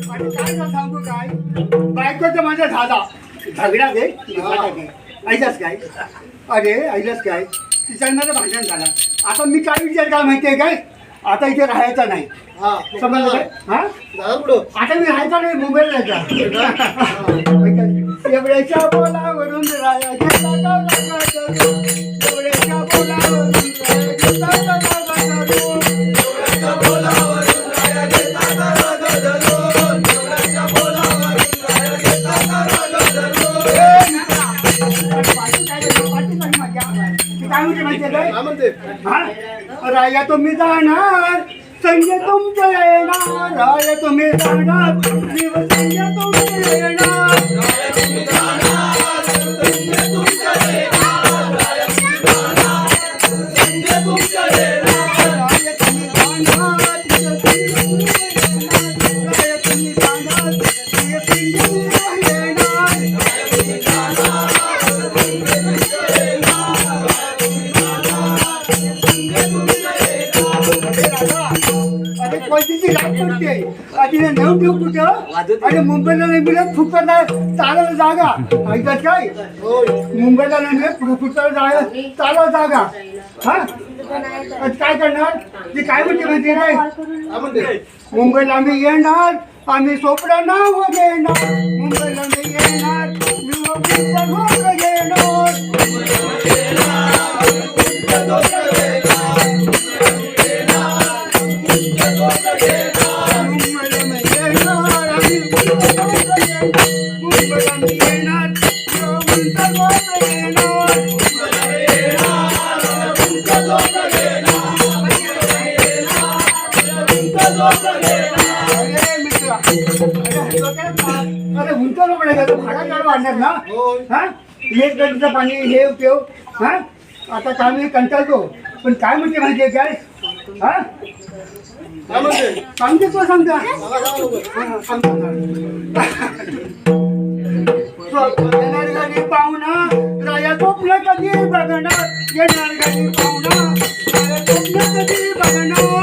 आणि काय का सांगू काय बायकोचं माझा झाला झगडा घे ऐकच काय अरे ऐकच काय तिच्यानं भांडण झाला आता मी काय विचार काय माहितीये काय आता इथे राहायचं नाही समजलं काय हा आता मी राहायचा नाही मुंबईला जायचा एवढ्याच्या बोलावरून राहायचं एवढ्याच्या बोलावरून राया तुम्ही जाणार संजय तुमचं येणार राया तुम्ही जाणार संजय तुमचं येणार आणि मुंबईला नाही मिळत फुकटला चालायला जागा ऐकत काय मुंबईला नाही मिळत फुकटला चालायला जागा हा काय करणार ते काय म्हणते माहिती नाही मुंबईला आम्ही येणार आम्ही सोपडा नाव घेणार मुंबईला मी येणार मी घेणार अरे उंचा लोक भाडा वाढणार ना हा एक गंजीचं पाणी हे ठेव हा आता काय मी कंटाळतो पण काय म्हणते माहितीये काय हा सांगते तो सांगता येणार गाडी पाहुणा राया स्वप्न कधी बघणार येणार गाडी पाहुणा राया स्वप्न कधी बघणार